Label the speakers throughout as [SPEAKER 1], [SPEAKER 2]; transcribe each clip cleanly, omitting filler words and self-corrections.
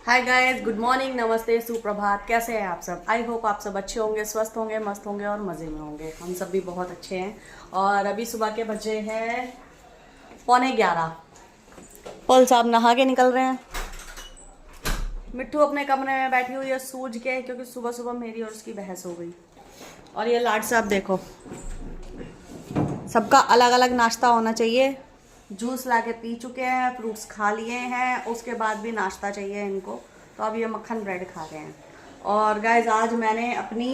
[SPEAKER 1] Hi guys, good morning, नमस्ते, सुप्रभात। कैसे हैं आप सब? आई होप आप सब अच्छे होंगे, स्वस्थ होंगे, मस्त होंगे और मज़े में होंगे। हम सब भी बहुत अच्छे हैं। और अभी सुबह के बजे हैं 11:15। पल साहब नहा के निकल रहे हैं। मिट्टू अपने कमरे में बैठी हुई है सूझ के, क्योंकि सुबह सुबह मेरी और उसकी बहस हो गई। और ये लाड साहब देखो, सबका अलग अलग नाश्ता होना चाहिए। जूस ला के पी चुके हैं, फ्रूट्स खा लिए हैं, उसके बाद भी नाश्ता चाहिए इनको। तो अब ये मक्खन ब्रेड खा रहे हैं। और गाइज आज मैंने अपनी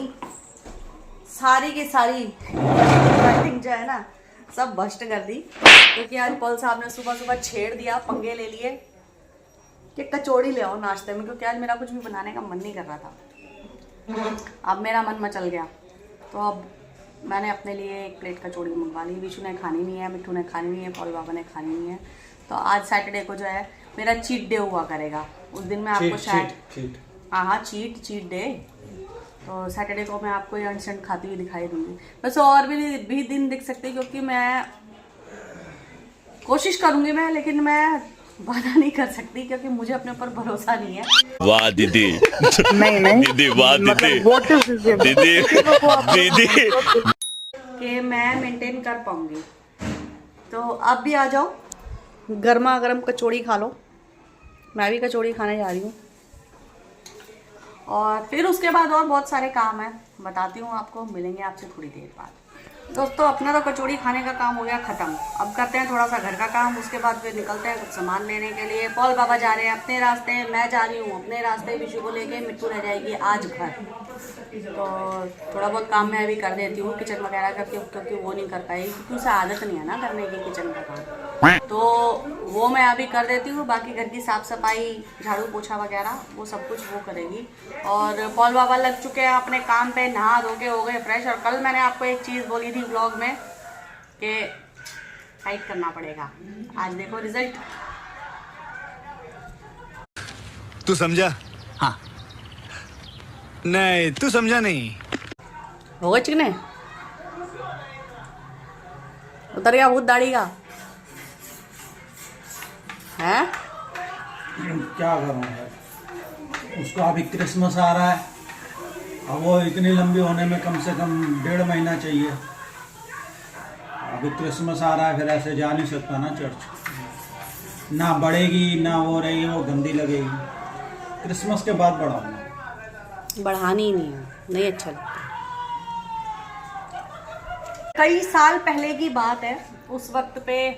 [SPEAKER 1] सारी की सारी राइटिंग जो है ना सब भ्रष्ट कर दी, क्योंकि आज पॉल साहब ने सुबह सुबह छेड़ दिया, पंगे ले लिए कि कचौड़ी ले आओ नाश्ते में, क्योंकि आज मेरा कुछ भी बनाने का मन नहीं कर रहा था। अब मेरा मन मचल गया, तो अब मैंने अपने लिए एक प्लेट कचौड़ी मंगवा ली। विशु ने खानी नहीं है, मिट्टू ने खानी नहीं है, पॉल बाबा ने खानी नहीं है। तो आज सैटरडे को जो है मेरा चीट डे हुआ करेगा। उस दिन मैं आपको शायद हाँ चीट डे। तो सैटरडे को मैं आपको ये इंस्टेंट खाती हुई दिखाई दूंगी। वैसे और भी दिन दिख सकते, क्योंकि मैं कोशिश करूंगी लेकिन मैं वादा नहीं कर सकती, क्योंकि मुझे अपने ऊपर भरोसा नहीं है।
[SPEAKER 2] वाह दीदी।
[SPEAKER 3] नहीं
[SPEAKER 2] दीदी वाह दीदी। दीदी
[SPEAKER 1] कि मैं मेंटेन कर पाऊंगी। तो आप भी आ जाओ, गर्मा गर्म कचौड़ी खा लो। मैं भी कचौड़ी खाने जा रही हूँ। और फिर उसके बाद और बहुत सारे काम हैं, बताती हूँ आपको। मिलेंगे आपसे थोड़ी देर बाद। दोस्तों, अपना तो कचौड़ी खाने का काम हो गया ख़त्म। अब करते हैं थोड़ा सा घर का काम, उसके बाद फिर निकलते हैं कुछ सामान लेने के लिए। पॉल बाबा जा रहे हैं अपने रास्ते, मैं जा रही हूँ अपने रास्ते। विशु को लेके मिट्टू रह जाएगी आज घर। तो थोड़ा बहुत काम मैं अभी कर देती हूँ किचन वगैरह का, क्योंकि वो नहीं कर पाएगी, क्योंकि उसे आदत नहीं है ना करने की किचन का काम। तो वो मैं अभी कर देती हूँ। बाकी घर की साफ़ सफाई, झाड़ू पोछा वगैरह वो सब कुछ वो करेगी। और पॉल बाबा लग चुके हैं अपने काम पे, नहा धो के हो गए फ्रेश। और कल मैंने आपको एक चीज़ बोली थी व्लॉग में कि फाइट करना पड़ेगा। आज देखो रिजल्ट।
[SPEAKER 4] तू समझा? हाँ। नहीं, तू समझा नहीं।
[SPEAKER 1] हो गए चिकने, उतर गया भूत दाढ़ी का है।
[SPEAKER 3] क्या करूँ यार, उसको अभी क्रिसमस आ रहा है। अब वो इतनी लंबी होने में कम से कम 1.5 महीना चाहिए। अभी क्रिसमस आ रहा है, फिर ऐसे जा नहीं सकता ना चर्च। ना बढ़ेगी ना वो रहेगी, वो गंदी लगेगी। क्रिसमस के बाद बढ़ाऊंगा।
[SPEAKER 1] बढ़ानी ही नहीं है, नहीं अच्छा लगता। कई साल पहले की बात है, उस वक्त पे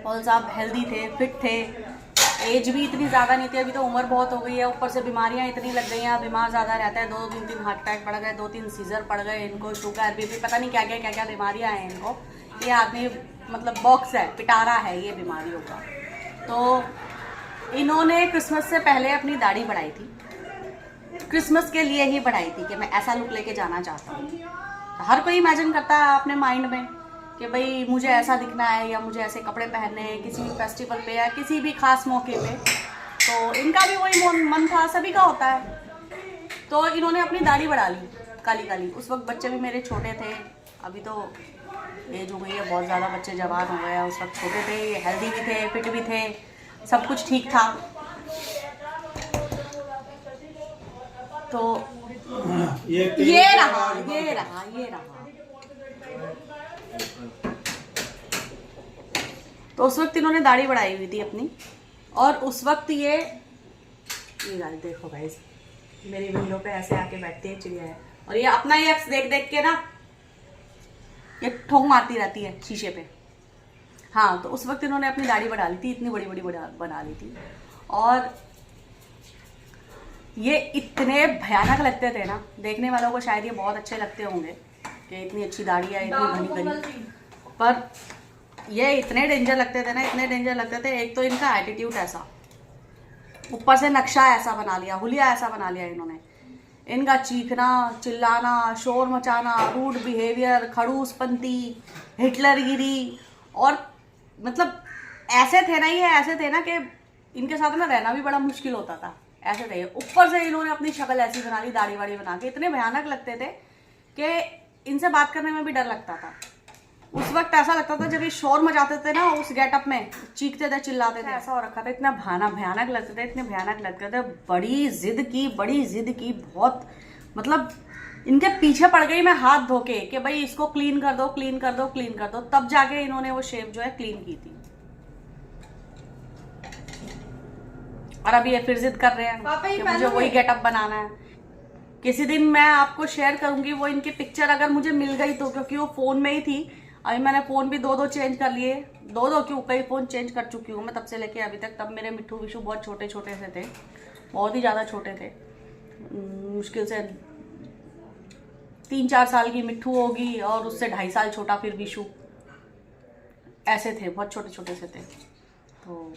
[SPEAKER 1] पॉल साहब हेल्दी थे, फिट थे, एज भी इतनी ज़्यादा नहीं थी। अभी तो उम्र बहुत हो गई है, ऊपर से बीमारियां इतनी लग गई हैं, बीमार ज़्यादा रहता है। 2-3 हार्ट अटैक पड़ गए, 2-3 सीजर पड़ गए इनको, शुगर बीपी, पता नहीं क्या क्या बीमारियां हैं इनको। ये आदमी मतलब बॉक्स है, पिटारा है ये बीमारियों का। तो इन्होंने क्रिसमस से पहले अपनी दाढ़ी बढ़ाई थी। क्रिसमस के लिए ही बढ़ाई थी कि मैं ऐसा लुक लेके जाना चाहता हूँ। हर कोई इमेजिन करता है अपने माइंड में कि भाई मुझे ऐसा दिखना है, या मुझे ऐसे कपड़े पहनने हैं किसी भी फेस्टिवल पे या किसी भी खास मौके पे। तो इनका भी वही मन था, सभी का होता है। तो इन्होंने अपनी दाढ़ी बढ़ा ली काली काली। उस वक्त बच्चे भी मेरे छोटे थे, अभी तो एज हो गई है, बहुत ज़्यादा बच्चे जवान हो गए हैं। उस वक्त छोटे थे, हेल्दी भी थे, फिट भी थे, सब कुछ ठीक था। तो ये रहा। तो उस वक्त इन्होंने दाढ़ी बढ़ाई हुई थी अपनी। और उस वक्त ये गाड़ी देखो गाइस, मेरी विंडो पे ऐसे आके बैठती है चिड़िया है, और ये अपना ही एक्स देख देख के ना ये ठोक मारती रहती है शीशे पे। हाँ, तो उस वक्त इन्होंने अपनी दाढ़ी बढ़ा ली थी, इतनी बड़ी बना ली थी। और ये इतने भयानक लगते थे ना, देखने वालों को शायद ये बहुत अच्छे लगते होंगे कि इतनी अच्छी दाढ़ी है, इतनी घनी घनी। पर ये इतने डेंजर लगते थे ना, इतने डेंजर लगते थे। एक तो इनका एटीट्यूड ऐसा, ऊपर से नक्शा ऐसा बना लिया, हुलिया ऐसा बना लिया इन्होंने। इनका चीखना, चिल्लाना, शोर मचाना, रूड बिहेवियर, खड़ूसपंती, हिटलरगिरी। और मतलब ऐसे थे ना, ये ऐसे थे ना कि इनके साथ ना रहना भी बड़ा मुश्किल होता था। ऐसे थे। ऊपर से इन्होंने अपनी शक्ल ऐसी बना ली, दाढ़ी वाड़ी बना के, इतने भयानक लगते थे कि इनसे बात करने में भी डर लगता था। उस वक्त ऐसा लगता था जब ये शोर मचाते थे ना उस गेटअप में, चीखते थे चिल्लाते थे, ऐसा हो रखा था, इतना भयानक लगते थे, इतने भयानक लगते थे। बड़ी जिद की बहुत, मतलब इनके पीछे पड़ गई मैं हाथ धोके कि भाई इसको क्लीन कर दो, तब जाके इन्होंने वो शेव जो है क्लीन की थी। और अभी ये फिर जिद कर रहे हैं कि मुझे वही गेटअप बनाना है। किसी दिन मैं आपको शेयर करूंगी वो इनकी पिक्चर, अगर मुझे मिल गई तो, क्योंकि वो फोन में ही थी। अभी मैंने फोन भी दो चेंज कर लिए, दो क्यों, कई फोन चेंज कर चुकी हूँ मैं तब से लेके अभी तक। तब मेरे मिट्टू विशु बहुत छोटे से थे, बहुत ही ज्यादा छोटे थे, मुश्किल से 3-4 साल की मिट्टू होगी और उससे 2.5 साल छोटा फिर विशु, ऐसे थे, बहुत छोटे से थे। तो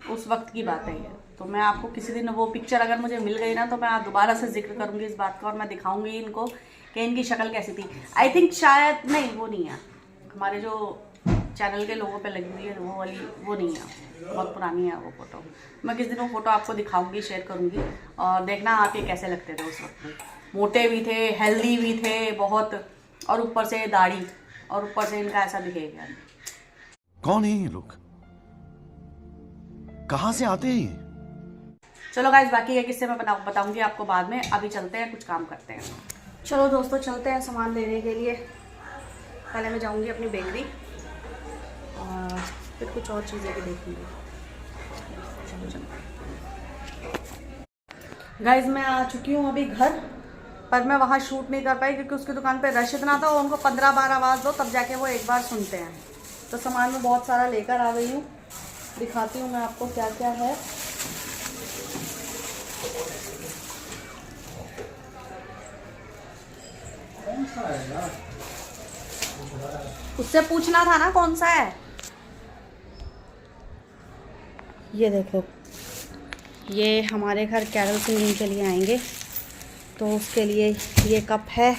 [SPEAKER 1] उस वक्त की बात है ये। तो मैं आपको किसी दिन वो पिक्चर अगर मुझे मिल गई ना तो मैं दोबारा से जिक्र करूंगी इस बात का, और मैं दिखाऊंगी इनको कि इनकी शक्ल कैसी थी। आई थिंक शायद नहीं, वो नहीं है, हमारे जो चैनल के लोगों पे लगी हुई है वो वाली, वो नहीं है, बहुत पुरानी है वो फोटो। मैं किसी दिन वो फोटो आपको दिखाऊंगी, शेयर करूंगी, और देखना आप ये कैसे लगते थे उस वक्त में। मोटे भी थे, हेल्दी भी थे बहुत, और ऊपर से दाढ़ी, और ऊपर से इनका ऐसा बिहेवियर।
[SPEAKER 5] कौन है ये लोग, कहां से आते हैं?
[SPEAKER 1] चलो गाइस, बाकी ये किस्से मैं बताऊंगी आपको बाद में। अभी चलते हैं, कुछ काम करते हैं। चलो दोस्तों, चलते हैं सामान लेने के लिए। पहले मैं जाऊंगी अपनी बेकरी और फिर कुछ और चीज़ें भी देखूंगी। गाइस, मैं आ चुकी हूँ अभी घर, पर मैं वहाँ शूट नहीं कर पाई क्योंकि उसकी दुकान पे रश इतना था। उनको 15 बार आवाज़ दो तब जाके वो एक बार सुनते हैं। तो सामान मैं बहुत सारा लेकर आ गई हूँ, दिखाती हूँ मैं आपको क्या क्या है।
[SPEAKER 3] कौन सा है यार?
[SPEAKER 1] उससे पूछना था ना कौन सा है। ये देखो, ये हमारे घर कैरल सिंगिंग के लिए आएंगे तो उसके लिए ये कप है,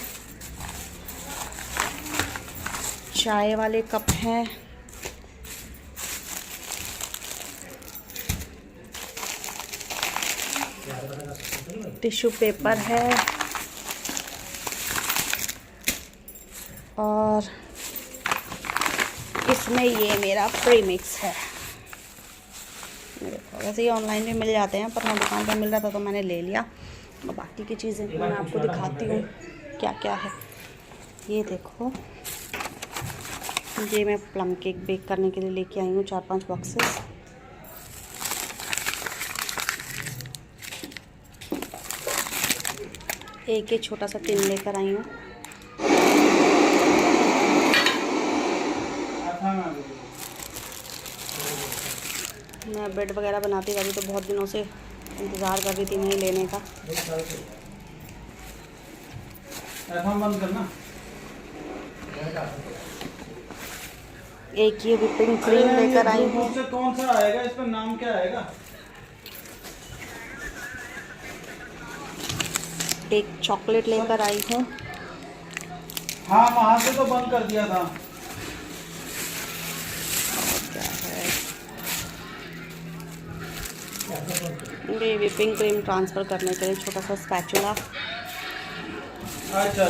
[SPEAKER 1] चाय वाले कप हैं, टिश्यू पेपर है, और इसमें ये मेरा प्रीमिक्स है। वैसे ये ऑनलाइन भी मिल जाते हैं, पर मैं दुकान पर मिल रहा था तो मैंने ले लिया। और बाकी की चीज़ें मैं आपको दिखाती हूँ क्या क्या है। ये देखो, ये मैं प्लम केक बेक करने के लिए लेके आई हूँ 4-5 बॉक्सेस। एक छोटा सा टिन लेकर आई हूँ। मैं ब्रेड वगैरह बनाती रहती तो बहुत दिनों से इंतज़ार कर रही थी नहीं लेने का।
[SPEAKER 3] बंद करना।
[SPEAKER 1] एक ये व्हिपिंग क्रीम लेकर आई हूँ।
[SPEAKER 3] से कौन सा आएगा, इस पर नाम क्या आएगा?
[SPEAKER 1] एक चॉकलेट लेकर आई हूँ।
[SPEAKER 3] हाँ, वहाँ से तो बंद कर दिया था। ये
[SPEAKER 1] व्हिपिंग क्रीम ट्रांसफ़र करने के लिए छोटा सा स्पैचुला।
[SPEAKER 3] अच्छा,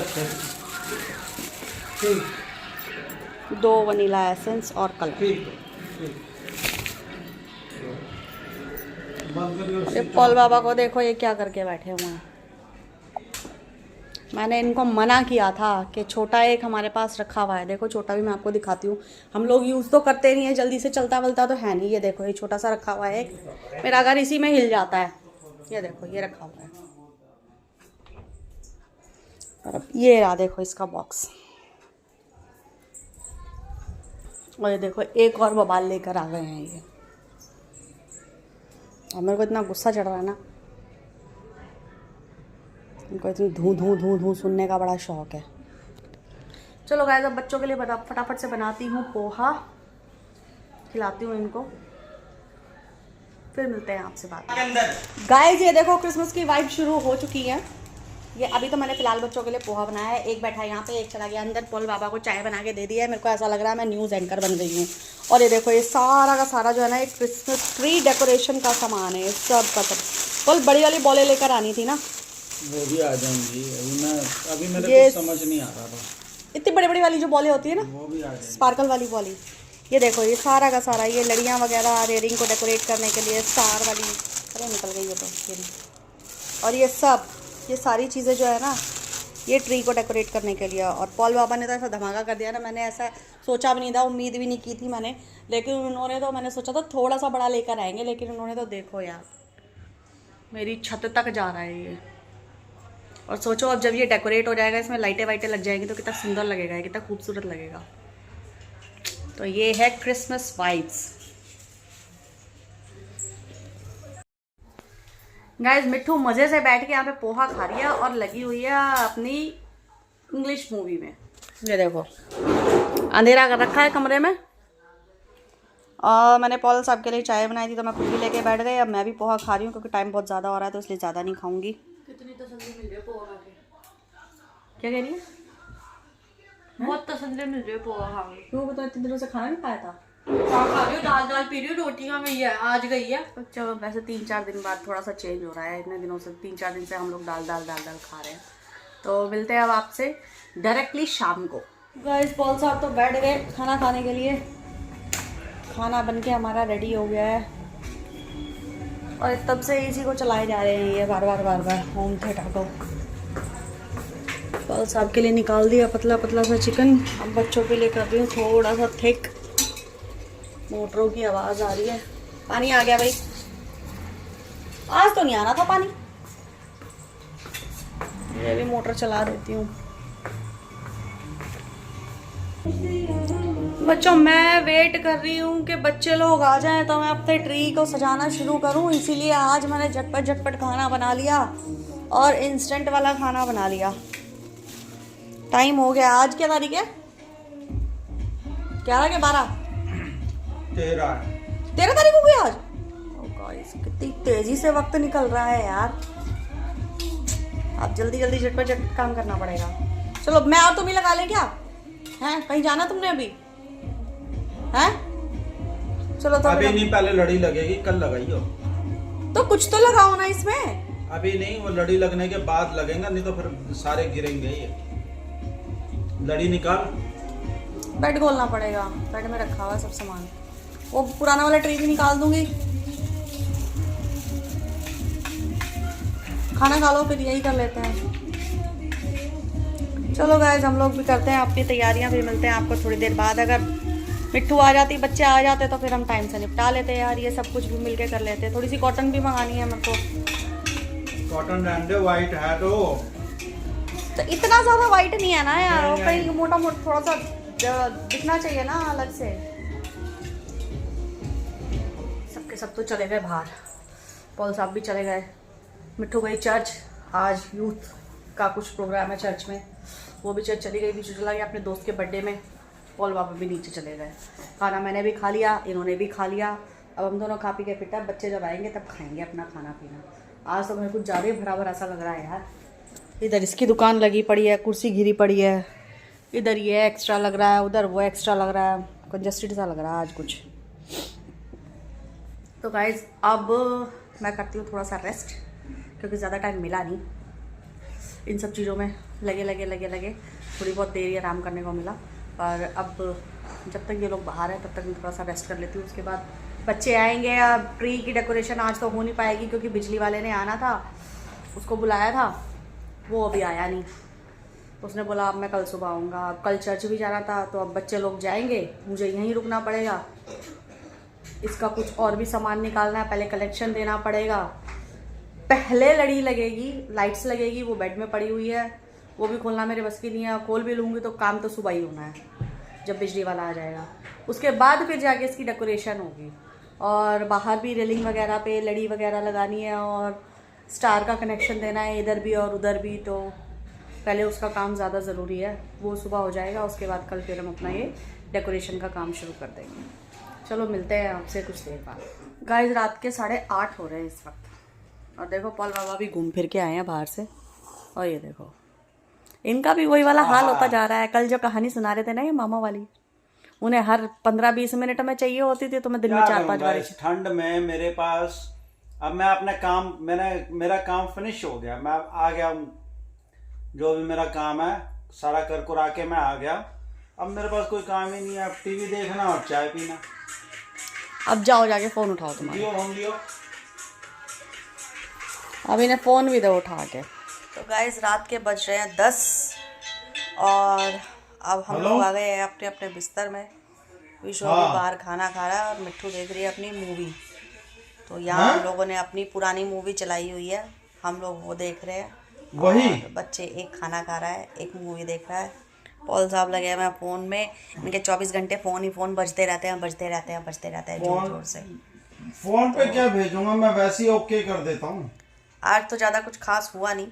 [SPEAKER 3] ठीक।
[SPEAKER 1] 2 वनीला एसेंस और कलर।
[SPEAKER 3] ठीक।
[SPEAKER 1] ये पॉल बाबा को देखो, ये क्या करके बैठे हुए हैं। मैंने इनको मना किया था कि छोटा एक हमारे पास रखा हुआ है। देखो, छोटा भी मैं आपको दिखाती हूँ। हम लोग यूज़ तो करते नहीं है, जल्दी से चलता वलता तो है नहीं। ये देखो, ये छोटा सा रखा हुआ है एक, मेरा घर इसी में हिल जाता है। ये देखो, ये रखा हुआ है। और अब ये रहा, देखो इसका बॉक्स। और ये देखो, एक और बबाल लेकर आ गए हैं ये। और मेरे को इतना गुस्सा चढ़ रहा है ना, इनको इतनी धू सुनने का बड़ा शौक है। चलो गाइस, अब बच्चों के लिए फटाफट से बनाती हूँ पोहा, खिलाती हूँ इनको, फिर मिलते हैं आपसे बात। गाइस, ये देखो क्रिसमस की वाइब शुरू हो चुकी है। ये अभी तो मैंने फिलहाल बच्चों के लिए पोहा बनाया है। एक बैठा है यहाँ पे, एक चला गया अंदर। पॉल बाबा को चाय बना के दे दी है। मेरे को ऐसा लग रहा है मैं न्यूज़ एंकर बन गई हूँ। और ये देखो, ये सारा का सारा जो है ना, एक क्रिसमस ट्री डेकोरेशन का सामान है, सब का सब। पॉल, बड़ी वाली बॉलें लेकर आनी थी ना।
[SPEAKER 3] वो भी आ जाएंगी। अभी मेरे को समझ नहीं आ रहा था।
[SPEAKER 1] इतनी बड़ी बड़ी वाली जो बॉलें होती है ना,
[SPEAKER 3] वो भी आ जाएगी।
[SPEAKER 1] स्पार्कल वाली बॉली। ये देखो, ये सारा का सारा ये लड़ियाँ वगैरह रेयरिंग को डेकोरेट करने के लिए, स्टार वाली, अरे निकल गई ये तो ये भी। और ये सब, ये सारी चीज़ें जो है ना, ये ट्री को डेकोरेट करने के लिए। और पॉल बाबा ने तो ऐसा धमाका कर दिया ना, मैंने ऐसा सोचा भी नहीं था, उम्मीद भी नहीं की थी मैंने, लेकिन उन्होंने तो, मैंने सोचा था थोड़ा सा बड़ा लेकर आएंगे, लेकिन उन्होंने तो देखो यार, मेरी छत तक जा रहा है ये। और सोचो अब जब ये डेकोरेट हो जाएगा, इसमें लाइटें वाइटें लग जाएंगी तो कितना सुंदर लगेगा, कितना खूबसूरत लगेगा। तो ये है क्रिसमस वाइब्स। गाइस, मिट्ठू मज़े से बैठ के यहाँ पे पोहा खा रही है और लगी हुई है अपनी इंग्लिश मूवी में। ये देखो, अंधेरा कर रखा है कमरे में। और मैंने पॉल साहब के लिए चाय बनाई थी तो मैं खुद भी लेके बैठ गई। अब मैं भी पोहा खा रही हूँ क्योंकि टाइम बहुत ज़्यादा हो रहा है, तो इसलिए ज़्यादा नहीं खाऊंगी।
[SPEAKER 6] कितनी तसल्ली मिल रही है पोहा खा के।
[SPEAKER 1] क्या कह रही है?
[SPEAKER 6] बहुत तसल्ली मिल रही है पोहा खा के।
[SPEAKER 1] क्यों, तो इतने दिनों से खाना नहीं खाया था?
[SPEAKER 6] पोहा खा रही हूँ, दाल दाल पी रही हूँ, रोटियाँ में ये आज गई है।
[SPEAKER 1] चलो, वैसे 3-4 दिन बाद थोड़ा सा चेंज हो रहा है। इतने दिनों से 3-4 दिन से हम लोग दाल दाल दाल दाल खा रहे हैं। तो मिलते हैं अब आपसे डायरेक्टली शाम को। गाइस, पॉल साहब तो बैठ गए खाना खाने के लिए। खाना बन के हमारा रेडी हो गया है और तब से इसी को चलाए जा रहे हैं ये बार बार होम थिएटर को। पॉल साहब के लिए निकाल दिया पतला पतला सा चिकन। अब बच्चों के लिए कर रही हूँ थोड़ा सा थिक। मोटरों की आवाज़ आ रही है। पानी आ गया भाई। आज तो नहीं आना था पानी। ये भी मोटर चला देती हूँ। बच्चों, मैं वेट कर रही हूँ कि बच्चे लोग आ जाएं तो मैं अपने ट्री को सजाना शुरू करूँ। इसीलिए आज मैंने झटपट खाना बना लिया और इंस्टेंट वाला खाना बना लिया। टाइम हो गया। आज क्या तारीख है? 11 के 12? 13 तारीख हो गई आज। ओह गाइस, कितनी तेजी से वक्त निकल रहा है यार। अब जल्दी झटपट काम करना पड़ेगा। चलो, मैं और तुम ही लगा ले क्या? हैं, कहीं जाना तुमने अभी? हैं? चलो तो
[SPEAKER 3] अभी नहीं, पहले लड़ी लगेगी, कल लगाइयो।
[SPEAKER 1] तो कुछ तो लगाओ ना इसमें।
[SPEAKER 3] अभी नहीं, वो लड़ी लगने के बाद लगेगा, नहीं तो फिर सारे गिरेंगे ये। लड़ी निकाल।
[SPEAKER 1] बेड खोलना पड़ेगा। बेड में रखा हुआ है सब सामान। वो पुराना वाला ट्री भी निकाल दूंगी। खाना खा लो, फिर यही कर लेते हैं। चलो गाइस, हम लोग भी करते हैं अपनी तैयारियां। फिर मिलते हैं आपको थोड़ी देर बाद। अगर मिट्ठू आ जाती, बच्चे आ जाते तो फिर हम टाइम से निपटा लेते यार। ये सब कुछ भी मिलके कर लेते हैं। थोड़ी सी कॉटन भी मंगानी है मेरे को।
[SPEAKER 3] कॉटन रहने वाइट है तो
[SPEAKER 1] इतना ज़्यादा वाइट नहीं है ना यार। वो कहीं मोटा थोड़ा सा दिखना चाहिए ना अलग से। सबके सब तो चले गए बाहर। पॉल साहब भी चले गए। मिट्ठू गई चर्च। आज यूथ का कुछ प्रोग्राम है चर्च में, वो भी चर्च चली गई। बीचू चला गया अपने दोस्त के बर्थडे में। पॉल बाबा भी नीचे चले गए। खाना मैंने भी खा लिया, इन्होंने भी खा लिया। अब हम दोनों खा पी के फिट है। बच्चे जब आएंगे तब खाएंगे अपना खाना पीना। आज तो मुझे कुछ ज़्यादा ही भरा भरा सा लग रहा है यार। इधर इसकी दुकान लगी पड़ी है, कुर्सी घिरी पड़ी है। इधर ये एक्स्ट्रा लग रहा है, उधर वो एक्स्ट्रा लग रहा है। कंजस्टेड सा लग रहा है आज कुछ। तो गाइज, अब मैं करती हूँ थोड़ा सा रेस्ट, क्योंकि ज़्यादा टाइम मिला नहीं इन सब चीज़ों में। लगे थोड़ी बहुत देर आराम करने को मिला। पर अब जब तक ये लोग बाहर हैं तब तक मैं थोड़ा सा रेस्ट कर लेती हूँ। उसके बाद बच्चे आएंगे। अब ट्री की डेकोरेशन आज तो हो नहीं पाएगी क्योंकि बिजली वाले ने आना था, उसको बुलाया था, वो अभी आया नहीं। उसने बोला अब मैं कल सुबह आऊँगा। अब कल चर्च भी जाना था, तो अब बच्चे लोग जाएंगे, मुझे यहीं रुकना पड़ेगा। इसका कुछ और भी सामान निकालना है, पहले कलेक्शन देना पड़ेगा। पहले लड़ी लगेगी, लाइट्स लगेगी, वो बेड में पड़ी हुई है, वो भी खोलना मेरे बस की नहीं है। खोल भी लूँगी तो काम तो सुबह ही होना है जब बिजली वाला आ जाएगा। उसके बाद फिर जाके इसकी डेकोरेशन होगी। और बाहर भी रेलिंग वगैरह पे लड़ी वगैरह लगानी है और स्टार का कनेक्शन देना है इधर भी और उधर भी। तो पहले उसका काम ज़्यादा ज़रूरी है, वो सुबह हो जाएगा। उसके बाद कल फिर हम अपना ये डेकोरेशन का काम शुरू कर देंगे। चलो, मिलते हैं आपसे कुछ देर बाद। गाइस, रात के 8:30 हो रहे हैं इस वक्त। और देखो, पॉल बाबा भी घूम फिर के आए हैं बाहर से। और ये देखो, इनका भी वही वाला हाल होता जा रहा है। कल जो कहानी सुना रहे थे ना ये मामा वाली, उन्हें हर 15-20 मिनट में चाहिए होती थी, तो मैं दिन में 4-5 बार।
[SPEAKER 3] इस ठंड में मेरे पास, अब मैं अपने काम, मेरा काम फिनिश हो गया, मैं आ गया हूँ। जो भी मेरा काम है सारा कर कुरा के मैं आ गया। अब मेरे पास कोई काम ही नहीं है, अब टीवी देखना और चाय पीना।
[SPEAKER 1] अब जाओ जाके फ़ोन उठाओ तुम्हारा।
[SPEAKER 3] लियो हम लियो।
[SPEAKER 1] अब इन्हें फ़ोन भी दो उठा के। तो गाइस रात के बज रहे हैं 10 और अब हम लोग आ गए हैं अपने अपने बिस्तर में। विशु अभी बाहर खाना खा रहा है और मिट्ठू देख रही है अपनी मूवी। तो यहाँ हम लोगों ने अपनी पुरानी मूवी चलाई हुई है, हम लोग वो देख रहे हैं।
[SPEAKER 3] वही
[SPEAKER 1] और बच्चे एक खाना खा रहा है, एक मूवी देख रहा है। पॉल साहब लगे हैं फ़ोन में, इनके 24 घंटे फ़ोन ही फ़ोन बजते रहते हैं जोर जोर से।
[SPEAKER 3] फोन पे क्या भेजूंगा मैं, वैसे ही ओके कर देता हूँ।
[SPEAKER 1] आज तो ज़्यादा कुछ खास हुआ नहीं,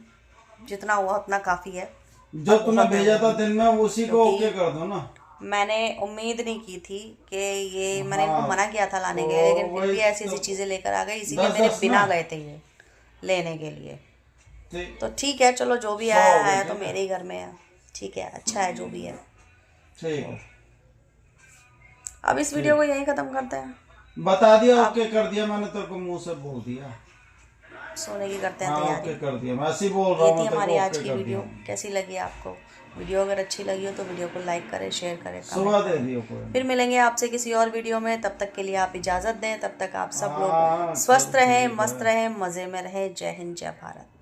[SPEAKER 1] जितना हुआ उतना काफ़ी है।
[SPEAKER 3] जो तूने भेजा था दिन में उसी को ओके कर दो ना।
[SPEAKER 1] मैंने उम्मीद नहीं की थी कि ये, मैंने इनको मना किया था लाने के लिए, लेकिन फिर भी ऐसी ऐसी चीज़ें लेकर आ गए, इसीलिए मेरे बिना गए थे ये लेने के लिए। तो ठीक है, चलो जो भी आया है तो मेरे ही घर में है, ठीक है, अच्छा है जो भी है।
[SPEAKER 3] ठीक है,
[SPEAKER 1] अब इस वीडियो को यहीं ख़त्म करते हैं।
[SPEAKER 3] बता दिया, ओके कर दिया मैंने, तेरे को मुंह से बोल दिया।
[SPEAKER 1] सोने की करते हैं
[SPEAKER 3] हाँ,
[SPEAKER 1] तैयारी।
[SPEAKER 3] ओके कर दिया, मैं ऐसे ही बोल रहा
[SPEAKER 1] ये
[SPEAKER 3] हूँ।
[SPEAKER 1] थी हमारी आज की वीडियो। कैसी लगी आपको वीडियो? अगर अच्छी लगी हो तो वीडियो को लाइक करें, शेयर करें,
[SPEAKER 3] सुबह दे दियो कोई।
[SPEAKER 1] फिर मिलेंगे आपसे किसी और वीडियो में। तब तक के लिए आप इजाज़त दें। तब तक आप सब लोग स्वस्थ रहें, मस्त रहें, मज़े में रहें। जय हिंद, जय भारत।